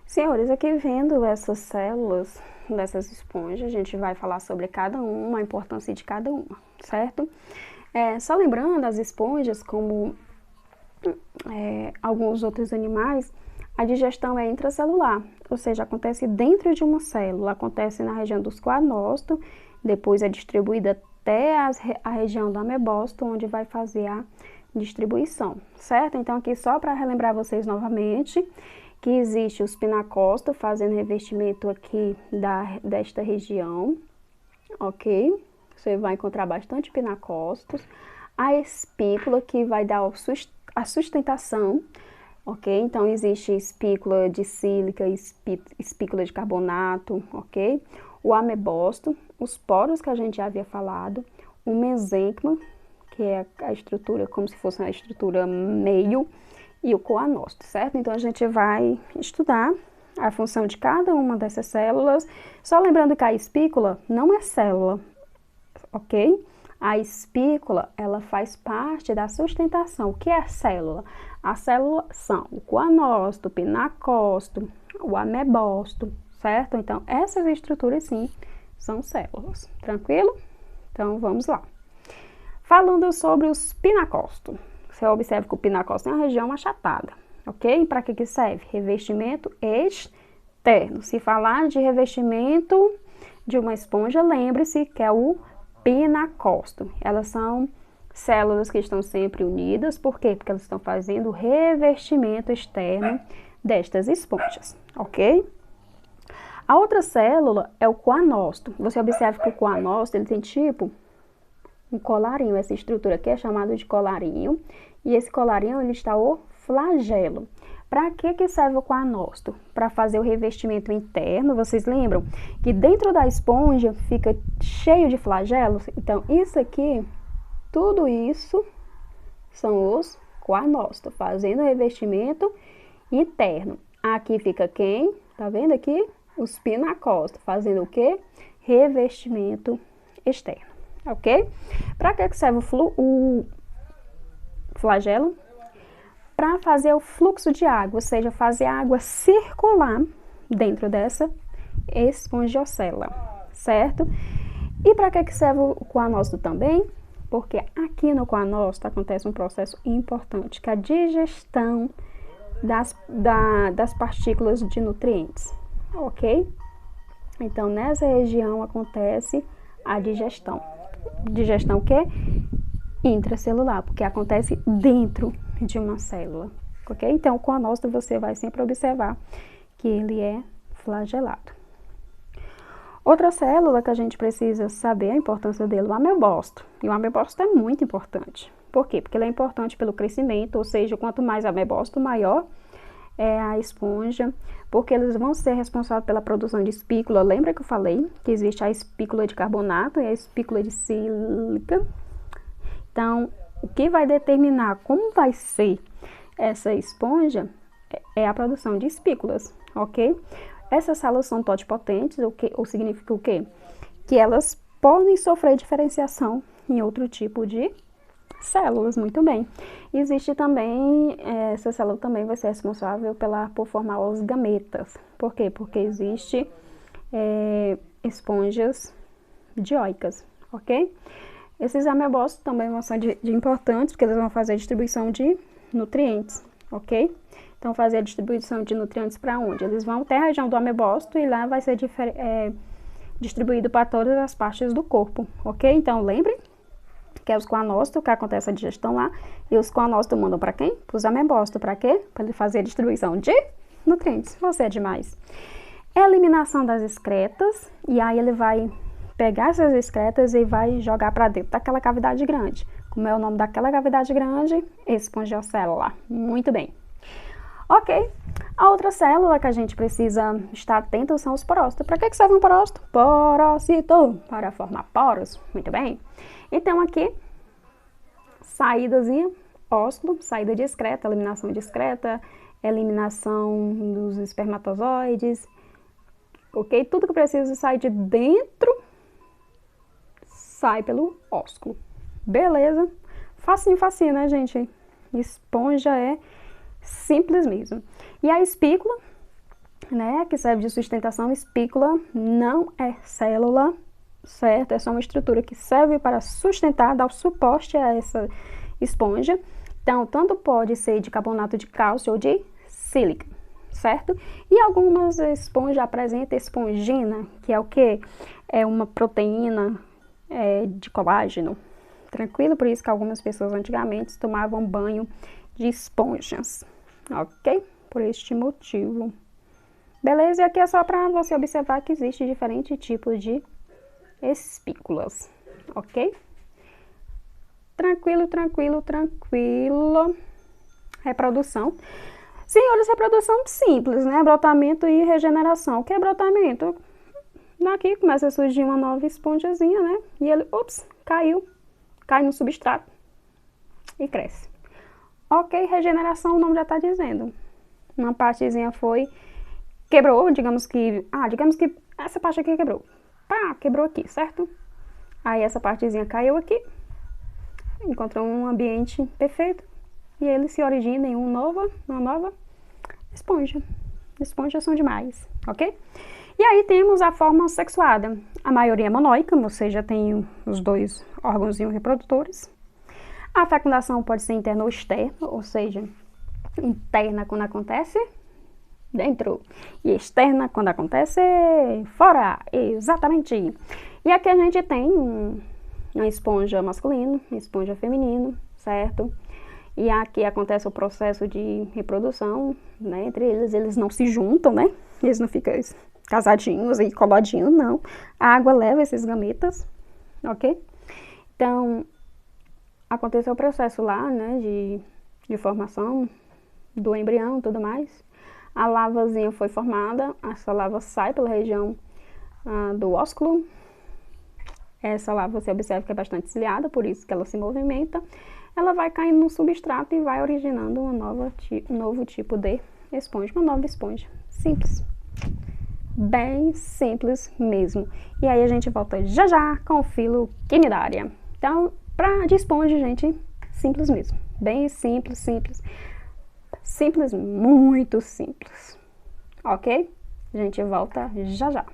Senhores, aqui vendo essas células dessas esponjas, a gente vai falar sobre cada uma, a importância de cada uma, certo? Só lembrando, as esponjas, como alguns outros animais, a digestão é intracelular, ou seja, acontece dentro de uma célula, acontece na região dos coanócitos, depois é distribuída até a região do amebócito, onde vai fazer a distribuição, certo? Então, aqui só para relembrar vocês novamente, que existe os pinacócitos fazendo revestimento aqui desta região, ok? Você vai encontrar bastante pinacócitos. A espícula, que vai dar a sustentação, ok? Então, existe espícula de sílica, espícula de carbonato, ok? O amebócito, os poros que a gente já havia falado, o mesênquima, que é a estrutura, como se fosse uma estrutura meio, e o coanócito, certo? Então, a gente vai estudar a função de cada uma dessas células. Só lembrando que a espícula não é célula, ok? A espícula, ela faz parte da sustentação. O que é a célula? A célula são o coanócito, o pinacócito, o amebócito, certo? Então, essas estruturas, sim, são células. Tranquilo? Então, vamos lá. Falando sobre os pinacócitos. Você observa que o pinacócito é uma região achatada, ok? Para que serve? Revestimento externo. Se falar de revestimento de uma esponja, lembre-se que é o pinacócito. Elas são células que estão sempre unidas. Por quê? Porque elas estão fazendo o revestimento externo destas esponjas, ok? A outra célula é o coanócito. Você observa que o coanócito, ele tem tipo um colarinho. Essa estrutura aqui é chamada de colarinho. E esse colarinho, ele está o flagelo. Para que serve o coanócito? Para fazer o revestimento interno. Vocês lembram que dentro da esponja fica cheio de flagelos? Então, isso aqui, tudo isso são os coanócitos, fazendo o revestimento interno. Aqui fica quem? Tá vendo aqui? Os pinacócitos, fazendo o quê? Revestimento externo, ok? Para que serve o flagelo? Para fazer o fluxo de água, ou seja, fazer a água circular dentro dessa espongiocela, certo? E para que serve o coanócito também? Porque aqui no coanócito acontece um processo importante, que é a digestão das partículas de nutrientes, ok? Então, nessa região acontece a digestão. Digestão o quê? Intracelular, porque acontece dentro de uma célula, ok? Então, o coanócito você vai sempre observar que ele é flagelado. Outra célula que a gente precisa saber a importância dele é o amebócito. E o amebócito é muito importante. Por quê? Porque ele é importante pelo crescimento, ou seja, quanto mais amebócito, maior é a esponja, porque eles vão ser responsáveis pela produção de espícula. Lembra que eu falei que existe a espícula de carbonato e a espícula de sílica? Então, o que vai determinar como vai ser essa esponja é a produção de espículas, ok? Essas células são totipotentes, ou significa o quê? Que elas podem sofrer diferenciação em outro tipo de células, muito bem. Existe também, essa célula também vai ser responsável por formar os gametas. Por quê? Porque existe esponjas dioicas, ok? Esses amebócitos também vão ser de importantes, porque eles vão fazer a distribuição de nutrientes, ok? Então, fazer a distribuição de nutrientes para onde? Eles vão até a região do amebócito e lá vai ser distribuído para todas as partes do corpo, ok? Então, lembre que é os coanócitos, que acontece a digestão lá, e os coanócitos mandam para quem? Para os amebócitos, para quê? Para ele fazer a distribuição de nutrientes. Você é demais. Eliminação das excretas, e aí ele vai pegar essas excretas e vai jogar para dentro daquela cavidade grande. Como é o nome daquela cavidade grande? Espongiocélula. Muito bem. Ok. A outra célula que a gente precisa estar atento são os porócitos. Para que serve um porócito? Porócito. Para formar poros. Muito bem. Então, aqui, saídazinha, ósculo, saída discreta, eliminação discreta, eliminação dos espermatozoides, ok? Tudo que precisa sair de dentro, sai pelo ósculo. Beleza? Facinho, facinho, né, gente? Esponja é simples mesmo. E a espícula né, que serve de sustentação. Espícula não é célula, certo? É só uma estrutura que serve para sustentar, dar o suporte a essa esponja. Então, tanto pode ser de carbonato de cálcio ou de sílica, certo? E algumas esponjas apresentam espongina, que é o que? É uma proteína de colágeno, tranquilo? Por isso que algumas pessoas antigamente tomavam banho de esponjas, ok? Por este motivo. Beleza? E aqui é só para você observar que existe diferentes tipos de espículas, ok? Tranquilo, tranquilo, tranquilo. Reprodução. Senhores, reprodução simples, né? Brotamento e regeneração. O que é brotamento? Daqui começa a surgir uma nova esponjazinha, né? E ele, ops, caiu. Cai no substrato e cresce. Ok, regeneração, o nome já está dizendo. Uma partezinha foi, quebrou, digamos que essa parte aqui quebrou. Pá, quebrou aqui, certo? Aí essa partezinha caiu aqui, encontrou um ambiente perfeito e ele se origina em uma nova esponja. Esponjas são demais, ok? E aí temos a forma sexuada. A maioria é monóica, ou seja, tem os dois órgãozinhos reprodutores. A fecundação pode ser interna ou externa, ou seja, interna quando acontece dentro e externa quando acontece fora, exatamente. E aqui a gente tem uma esponja masculina, uma esponja feminina, certo? E aqui acontece o processo de reprodução, né? Entre eles não se juntam, né? Eles não ficam casadinhos e coladinhos, não. A água leva esses gametas, ok? Então, aconteceu o processo lá, né? De formação do embrião e tudo mais. A lavazinha foi formada, essa lava sai pela região do ósculo. Essa lava você observa que é bastante ciliada, por isso que ela se movimenta. Ela vai caindo no substrato e vai originando um novo tipo de esponja, uma nova esponja. Simples. Bem simples mesmo. E aí a gente volta já já com o filo quinidária. Então, de esponja, gente, simples mesmo. Bem simples, simples. Simples, muito simples. Ok? A gente volta já já.